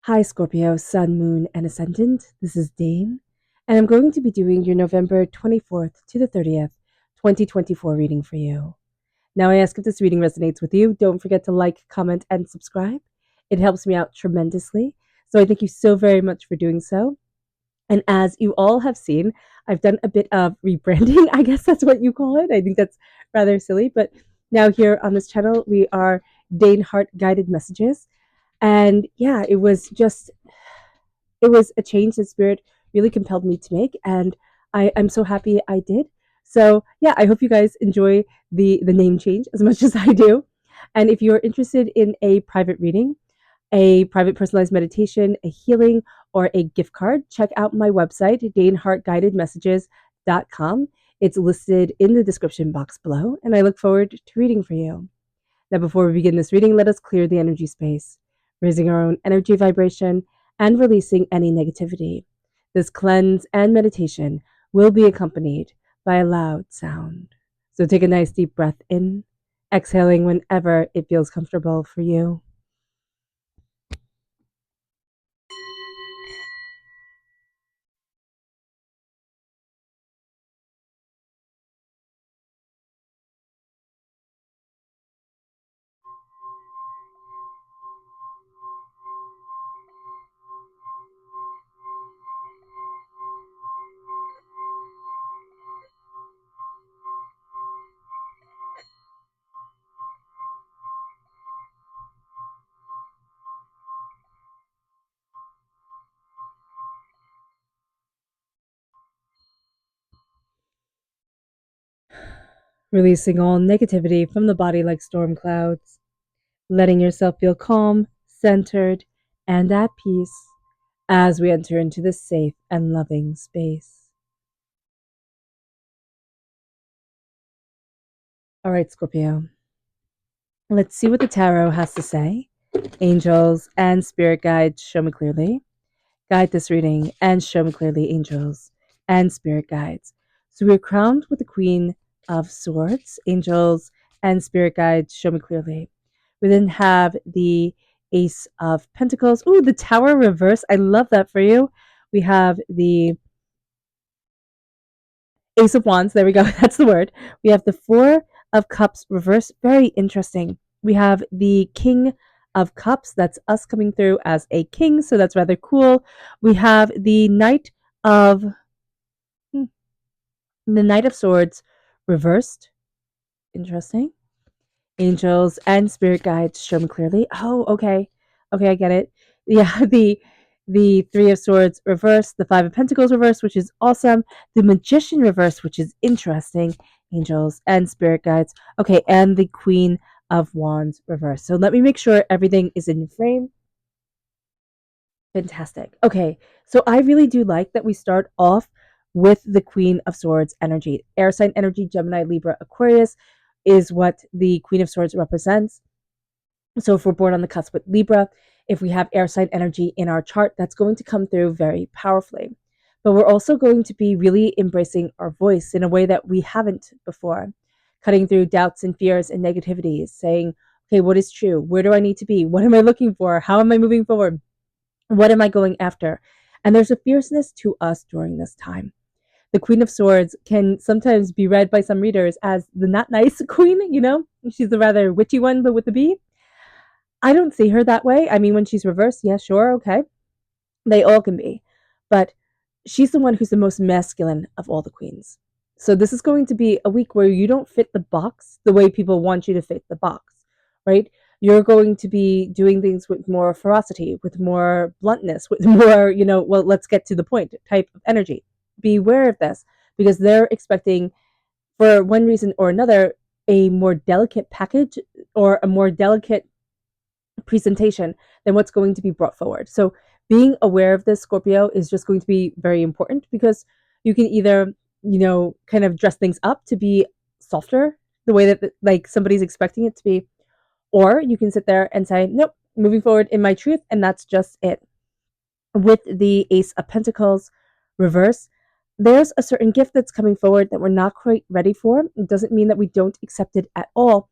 Hi, Scorpio, Sun, Moon, and Ascendant. This is Dane, and I'm going to be doing your November 24th to the 30th, 2024 reading for you. Now, I ask if this reading resonates with you. Don't forget to like, comment, and subscribe. It helps me out tremendously. So I thank you so very much for doing so. And as you all have seen, I've done a bit of rebranding. I guess that's what you call it. I think that's rather silly. But now here on this channel, we are Dane Hart Guided Messages. And yeah, it was a change that spirit really compelled me to make, and I'm so happy I did. So yeah, I hope you guys enjoy the name change as much as I do. And if you're interested in a private reading, a private personalized meditation, a healing, or a gift card, check out my website, danehartguidedmessages.com. It's listed in the description box below, and I look forward to reading for you. Now, before we begin this reading, let us clear the energy space, raising our own energy vibration and releasing any negativity. This cleanse and meditation will be accompanied by a loud sound. So take a nice deep breath in, exhaling whenever it feels comfortable for you. Releasing all negativity from the body like storm clouds, letting yourself feel calm, centered, and at peace as we enter into this safe and loving space. All right, Scorpio. Let's see what the tarot has to say. Angels and spirit guides, show me clearly. Guide this reading and show me clearly, angels and spirit guides. So we're crowned with the Queen of Swords, angels and spirit guides, show me clearly. We then have the Ace of Pentacles. Ooh, the Tower reverse. I love that for you. We have the Ace of Wands. There we go. That's the word. We have the Four of Cups reverse. Very interesting. We have the King of Cups. That's us coming through as a king. So that's rather cool. We have the the Knight of Swords reversed. Interesting. Angels and spirit guides, show me clearly. Oh, okay. Okay, I get it. Yeah, the Three of Swords reversed, the Five of Pentacles reversed, which is awesome. The Magician reversed, which is interesting. Angels and spirit guides. Okay, and the Queen of Wands reversed. So let me make sure everything is in frame. Fantastic. Okay, so I really do like that we start off with the Queen of Swords energy. Air sign energy, Gemini, Libra, Aquarius is what the Queen of Swords represents. So if we're born on the cusp with Libra, if we have air sign energy in our chart, that's going to come through very powerfully. But we're also going to be really embracing our voice in a way that we haven't before, cutting through doubts and fears and negativities, saying, okay, what is true? Where do I need to be? What am I looking for? How am I moving forward? What am I going after? And there's a fierceness to us during this time. The Queen of Swords can sometimes be read by some readers as the not nice queen, you know? She's the rather witchy one, but with a B. I don't see her that way. I mean, when she's reversed, yeah, sure, okay. They all can be. But she's the one who's the most masculine of all the queens. So this is going to be a week where you don't fit the box the way people want you to fit the box, right? You're going to be doing things with more ferocity, with more bluntness, with more, well, let's get to the point type of energy. Be aware of this because they're expecting, for one reason or another, a more delicate package or a more delicate presentation than what's going to be brought forward. So being aware of this, Scorpio, is just going to be very important because you can either, kind of dress things up to be softer, the way that like somebody's expecting it to be, or you can sit there and say, nope, moving forward in my truth, and that's just it. With the Ace of Pentacles reverse, there's a certain gift that's coming forward that we're not quite ready for. It doesn't mean that we don't accept it at all.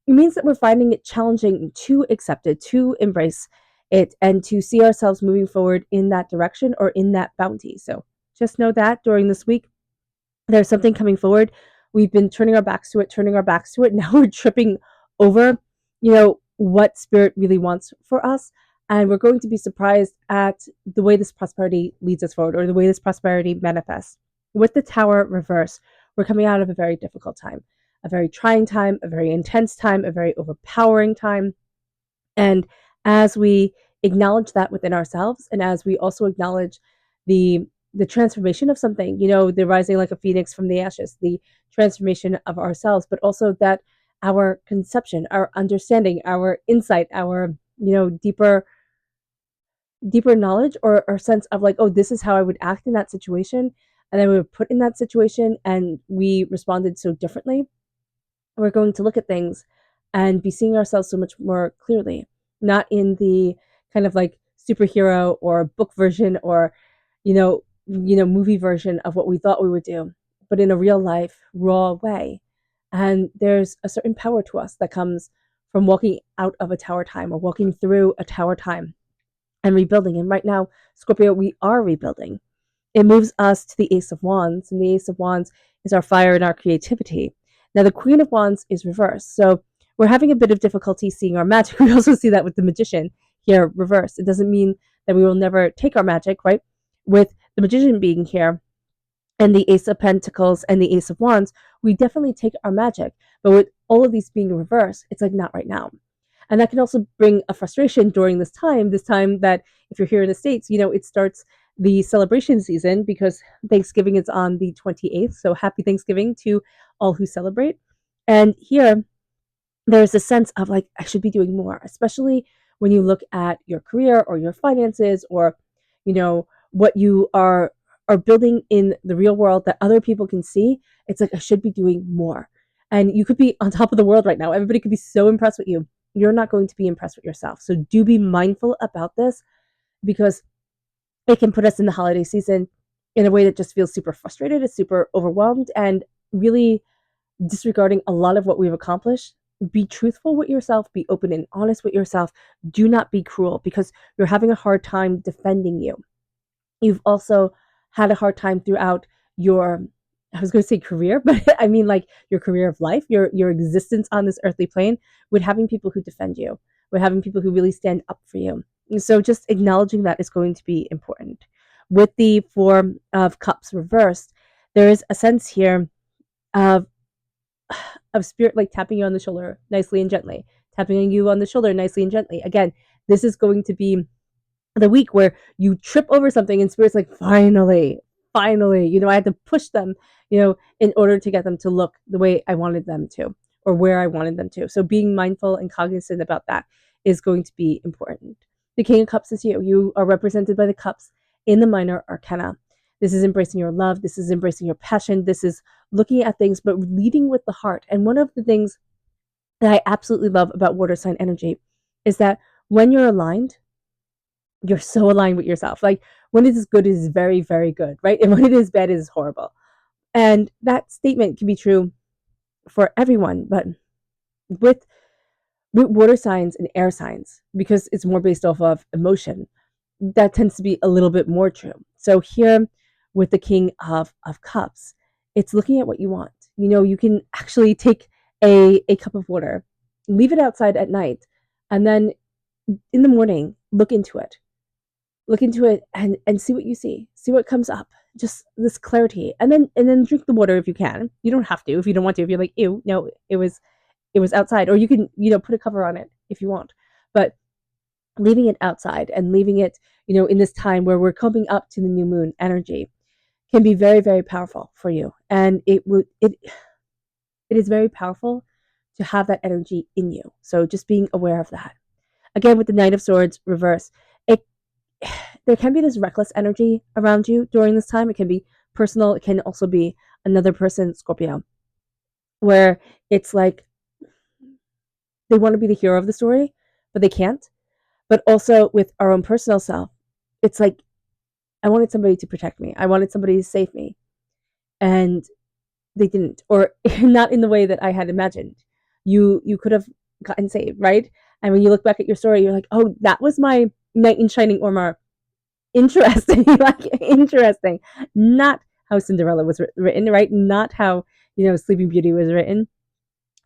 It means that we're finding it challenging to accept it, to embrace. and to see ourselves moving forward in that direction or in that bounty. So just know that during this week, there's something coming forward. We've been turning our backs to it, turning our backs to it. Now we're tripping over, what spirit really wants for us. And we're going to be surprised at the way this prosperity leads us forward, or the way this prosperity manifests. With the Tower reverse, we're coming out of a very difficult time, a very trying time, a very intense time, a very overpowering time. And as we acknowledge that within ourselves, and as we also acknowledge the transformation of something, the rising like a phoenix from the ashes, the transformation of ourselves, but also that our conception, our understanding, our insight, our, deeper knowledge, or sense of like, oh, this is how I would act in that situation. And then we were put in that situation and we responded so differently. We're going to look at things and be seeing ourselves so much more clearly, not in the kind of like superhero or book version, or movie version of what we thought we would do, but in a real life raw way. And there's a certain power to us that comes from walking out of a tower time, or walking through a tower time and rebuilding. And right now, Scorpio, we are rebuilding. It moves us to the Ace of Wands, and the Ace of Wands is our fire and our creativity. Now, the Queen of Wands is reversed, so we're having a bit of difficulty seeing our magic. We also see that with the Magician here reversed. It doesn't mean that we will never take our magic, right? With the Magician being here, and the Ace of Pentacles and the Ace of Wands, we definitely take our magic. But with all of these being reversed, it's like not right now. And that can also bring a frustration during this time that if you're here in the States, it starts the celebration season, because Thanksgiving is on the 28th. So happy Thanksgiving to all who celebrate. And here, there's a sense of like, I should be doing more, especially when you look at your career or your finances, or, what you are building in the real world that other people can see. It's like, I should be doing more. And you could be on top of the world right now. Everybody could be so impressed with you. You're not going to be impressed with yourself. So do be mindful about this, because it can put us in the holiday season in a way that just feels super frustrated, is super overwhelmed, and really disregarding a lot of what we've accomplished. Be truthful with yourself, be open and honest with yourself. Do not be cruel, because you're having a hard time defending you. You've also had a hard time throughout your, I was going to say career, but I mean like your career of life, your existence on this earthly plane, with having people who defend you, with having people who really stand up for you. And so just acknowledging that is going to be important. With the Four of Cups reversed, there is a sense here of spirit like tapping you on the shoulder nicely and gently, tapping you on the shoulder nicely and gently. Again, this is going to be the week where you trip over something and spirit's like, finally, I had to push them, in order to get them to look the way I wanted them to, or where I wanted them to. So being mindful and cognizant about that is going to be important. The King of Cups is you. You are represented by the cups in the minor arcana. This is embracing your love. This is embracing your passion. This is looking at things, but leading with the heart. And one of the things that I absolutely love about water sign energy is that when you're aligned, you're so aligned with yourself. Like when it is good, it is very, very good, right? And when it is bad, it is horrible. And that statement can be true for everyone, but with water signs and air signs, because it's more based off of emotion, that tends to be a little bit more true. So here with the King of Cups, it's looking at what you want. You can actually take a cup of water, leave it outside at night, and then in the morning, look into it and see what you see what comes up, just this clarity, and then drink the water if you can. You don't have to if you don't want to, if you're like, ew, no, it was outside, or you can put a cover on it if you want, but leaving it outside and leaving it in this time where we're coming up to the new moon energy can be very, very powerful for you. And it is very powerful to have that energy in you, so just being aware of that. Again, with the Knight of Swords reverse, there can be this reckless energy around you during this time. It can be personal. It can also be another person, Scorpio, where it's like they want to be the hero of the story, but they can't. But also with our own personal self, it's like, I wanted somebody to protect me. I wanted somebody to save me. And they didn't, or not in the way that I had imagined. You could have gotten saved, right? And when you look back at your story, you're like, oh, that was my knight in shining armor. Interesting, like interesting. Not how Cinderella was written, right? Not how, Sleeping Beauty was written.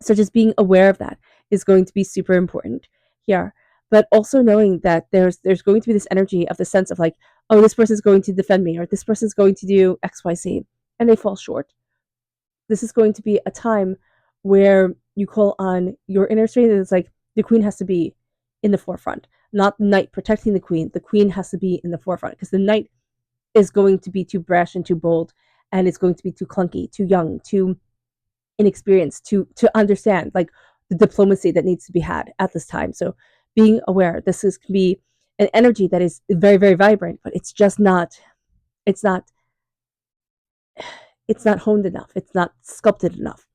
So just being aware of that is going to be super important here. But also knowing that there's going to be this energy of the sense of like, oh, this person's going to defend me, or this person's going to do XYZ, and they fall short. This is going to be a time where you call on your inner strength. And it's like the queen has to be in the forefront, not the knight protecting the queen. The queen has to be in the forefront because the knight is going to be too brash and too bold, and it's going to be too clunky, too young, too inexperienced to understand like the diplomacy that needs to be had at this time. So being aware, this is can be an energy that is very, very vibrant, but it's just not, it's not, it's not honed enough. It's not sculpted enough.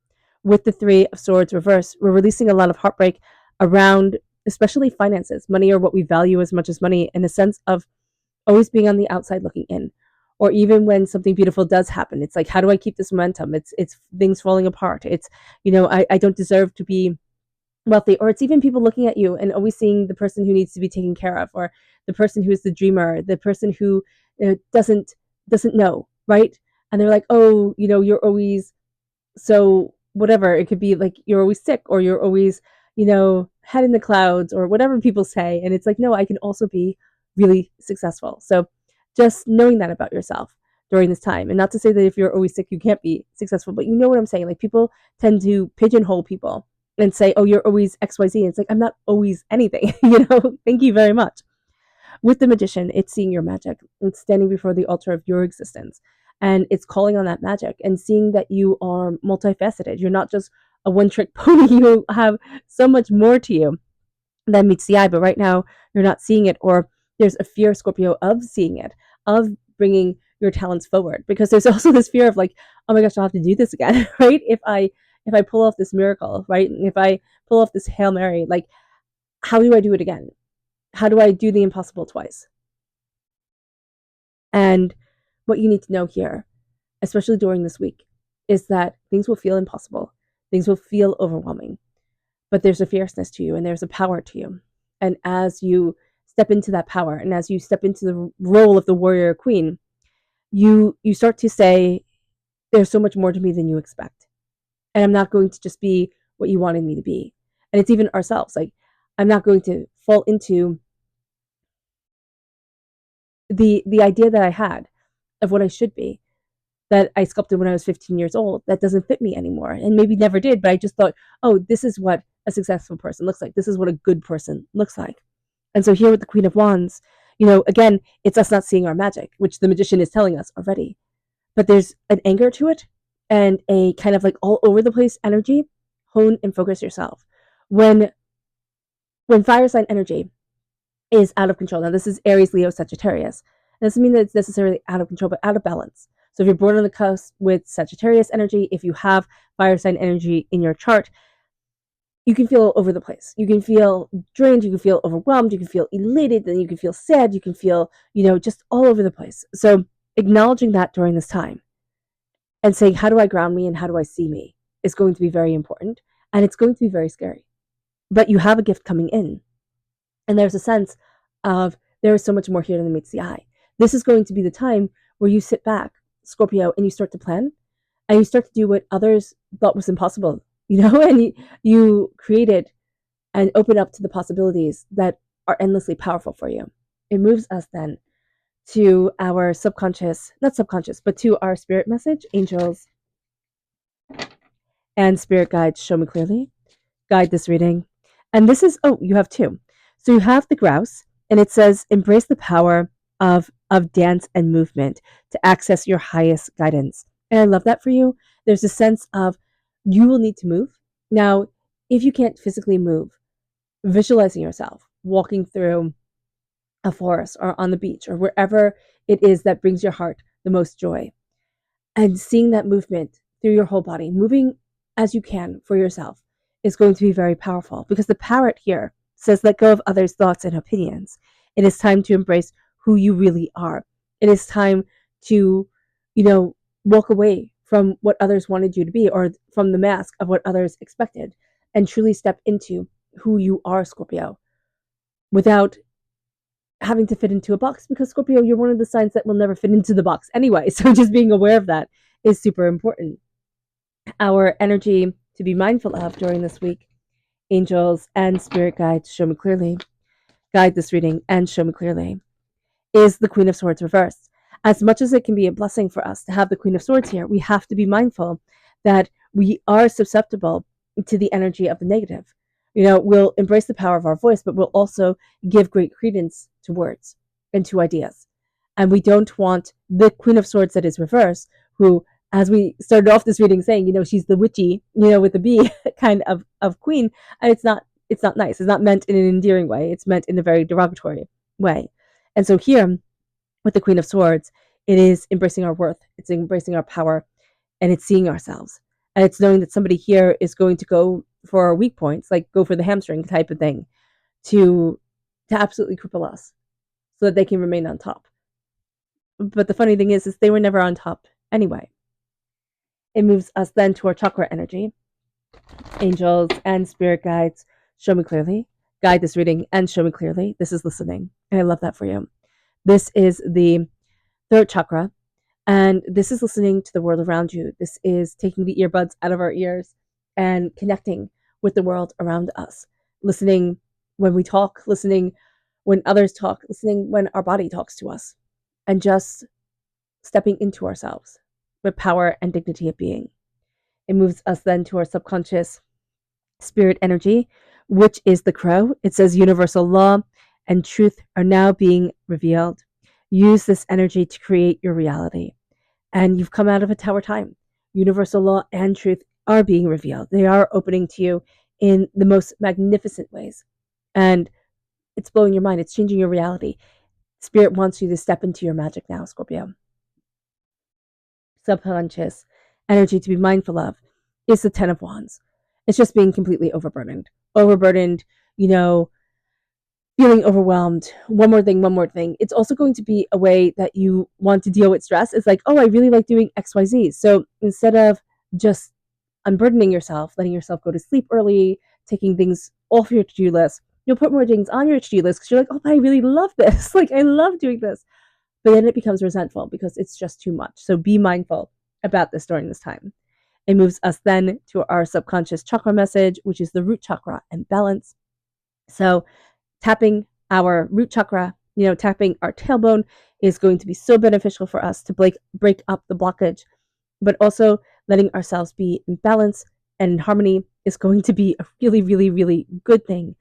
With the Three of Swords reverse, we're releasing a lot of heartbreak around, especially finances, money, or what we value as much as money, in a sense of always being on the outside looking in. Or even when something beautiful does happen, it's like, how do I keep this momentum? It's things falling apart. It's, I don't deserve to be wealthy. Or it's even people looking at you and always seeing the person who needs to be taken care of, or the person who is the dreamer, the person who doesn't know, right? And they're like, oh, you're always so whatever. It could be like you're always sick, or you're always, head in the clouds, or whatever people say. And it's like, no, I can also be really successful. So just knowing that about yourself during this time. And not to say that if you're always sick you can't be successful, but you know what I'm saying. Like, people tend to pigeonhole people and say, oh, you're always XYZ. And it's like, I'm not always anything. Thank you very much. With the Magician, it's seeing your magic. It's standing before the altar of your existence, and it's calling on that magic and seeing that you are multifaceted. You're not just a one trick pony. You have so much more to you than meets the eye, but right now you're not seeing it, or there's a fear, Scorpio, of seeing it, of bringing your talents forward, because there's also this fear of like, oh my gosh, I'll have to do this again. Right? If I pull off this miracle, right? If I pull off this Hail Mary, like, how do I do it again? How do I do the impossible twice? And what you need to know here, especially during this week, is that things will feel impossible. Things will feel overwhelming, but there's a fierceness to you and there's a power to you. And as you step into that power, and as you step into the role of the warrior queen, you start to say, there's so much more to me than you expect. And I'm not going to just be what you wanted me to be. And it's even ourselves. Like, I'm not going to fall into the idea that I had of what I should be, that I sculpted when I was 15 years old, that doesn't fit me anymore, and maybe never did. But I just thought, oh, this is what a successful person looks like. This is what a good person looks like. And so here with the Queen of Wands, again, it's us not seeing our magic, which the Magician is telling us already. But there's an anger to it and a kind of like all over the place energy. Hone and focus yourself. When fire sign energy is out of control. Now, this is Aries, Leo, Sagittarius. It doesn't mean that it's necessarily out of control, but out of balance. So if you're born on the cusp with Sagittarius energy, if you have fire sign energy in your chart, you can feel all over the place. You can feel drained, you can feel overwhelmed, you can feel elated, then you can feel sad, you can feel, just all over the place. So acknowledging that during this time and saying, how do I ground me and how do I see me, is going to be very important. And it's going to be very scary. But you have a gift coming in. And there's a sense of there is so much more here than meets the eye. This is going to be the time where you sit back, Scorpio, and you start to plan, and you start to do what others thought was impossible, and you create it and open up to the possibilities that are endlessly powerful for you. It moves us then to our subconscious, not subconscious, but to our spirit message. Angels and spirit guides, show me clearly. Guide this reading. And this is, you have two. So you have the grouse, and it says, embrace the power of dance and movement to access your highest guidance. And I love that for you. There's a sense of you will need to move. Now, if you can't physically move, visualizing yourself walking through a forest or on the beach or wherever it is that brings your heart the most joy, and seeing that movement through your whole body, moving as you can for yourself, is going to be very powerful, because the parrot here says, let go of others' thoughts and opinions. It is time to embrace who you really are. It is time to, walk away from what others wanted you to be, or from the mask of what others expected, and truly step into who you are, Scorpio, without having to fit into a box, because Scorpio, you're one of the signs that will never fit into the box anyway. So just being aware of that is super important. Our energy to be mindful of during this week: angels and spirit guides, show me clearly, guide this reading and show me clearly, is the Queen of Swords reversed. As much as it can be a blessing for us to have the Queen of Swords here, we have to be mindful that we are susceptible to the energy of the negative. We'll embrace the power of our voice, but we'll also give great credence to words and to ideas. And we don't want the Queen of Swords that is reversed, who, as we started off this reading saying, she's the witchy, with the bee kind of queen. And it's not nice. It's not meant in an endearing way. It's meant in a very derogatory way. And so here, with the Queen of Swords, it is embracing our worth, it's embracing our power, and it's seeing ourselves. And it's knowing that somebody here is going to go for our weak points, like go for the hamstring type of thing, to absolutely cripple us so that they can remain on top. But the funny thing is they were never on top anyway. It moves us then to our chakra energy. Angels and spirit guides, show me clearly. Guide this reading and show me clearly. This is listening. And I love that for you. This is the third chakra, and this is listening to the world around you. This is taking the earbuds out of our ears and connecting with the world around us. Listening when we talk, listening when others talk, listening when our body talks to us, and just stepping into ourselves with power and dignity of being. It moves us then to our subconscious spirit energy, which is the crow. It says universal law and truth are now being revealed. Use this energy to create your reality. And you've come out of a tower time. Universal law and truth are being revealed. They are opening to you in the most magnificent ways. And it's blowing your mind. It's changing your reality. Spirit wants you to step into your magic now, Scorpio. Subconscious energy to be mindful of is the Ten of Wands. It's just being completely overburdened. Overburdened, you know, feeling overwhelmed. One more thing, one more thing. It's also going to be a way that you want to deal with stress. It's like, oh, I really like doing XYZ. So instead of just unburdening yourself, letting yourself go to sleep early, taking things off your to-do list, you'll put more things on your to-do list because you're like, oh, I really love this. Like, I love doing this. But then it becomes resentful because it's just too much. So be mindful about this during this time. It moves us then to our subconscious chakra message, which is the root chakra and balance. So tapping our root chakra, tapping our tailbone is going to be so beneficial for us to break up the blockage, but also letting ourselves be in balance and in harmony is going to be a really, really, really good thing.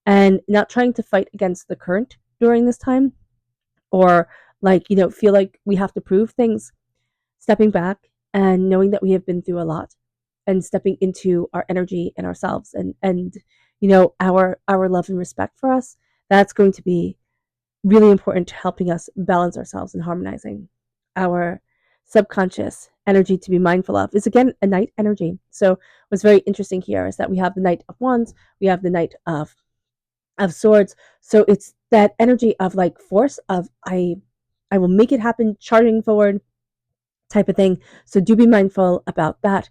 And not trying to fight against the current during this time, or feel like we have to prove things. Stepping back and knowing that we have been through a lot, and stepping into our energy and ourselves, and our love and respect for us, that's going to be really important to helping us balance ourselves and harmonizing. Our subconscious energy to be mindful of is again a Knight energy. So what's very interesting here is that we have the Knight of Wands, we have the Knight of Swords. So it's that energy of like force of I will make it happen, charging forward type of thing. So do be mindful about that.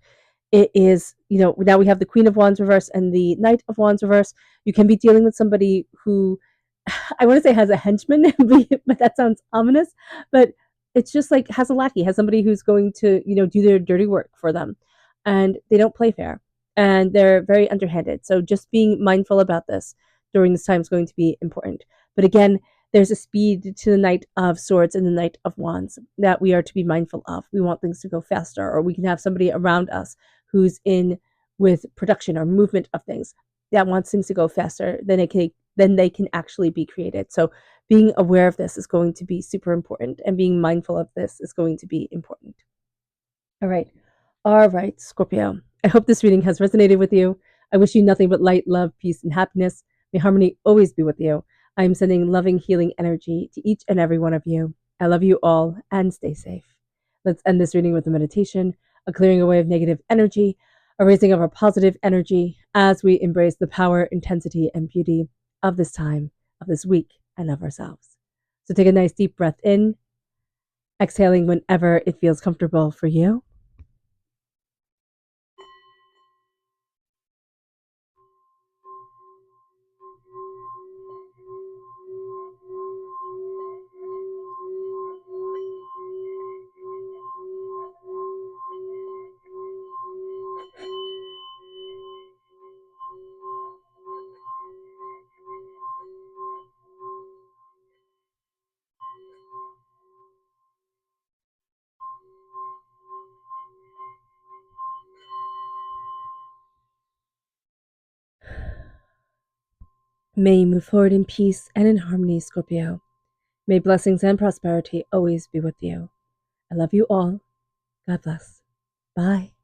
It is, now we have the Queen of Wands reverse and the Knight of Wands reverse. You can be dealing with somebody who I want to say has a henchman, but that sounds ominous. But it's just like has a lackey, has somebody who's going to, do their dirty work for them. And they don't play fair. And they're very underhanded. So just being mindful about this during this time is going to be important. But again, there's a speed to the Knight of Swords and the Knight of Wands that we are to be mindful of. We want things to go faster, or we can have somebody around us who's in with production or movement of things that wants things to go faster than they can actually be created. So being aware of this is going to be super important, and being mindful of this is going to be important. All right. All right, Scorpio. I hope this reading has resonated with you. I wish you nothing but light, love, peace, and happiness. May harmony always be with you. I am sending loving, healing energy to each and every one of you. I love you all, and stay safe. Let's end this reading with a meditation, a clearing away of negative energy, a raising of our positive energy as we embrace the power, intensity, and beauty of this time, of this week, and of ourselves. So take a nice deep breath in, exhaling whenever it feels comfortable for you. May you move forward in peace and in harmony, Scorpio. May blessings and prosperity always be with you. I love you all. God bless. Bye.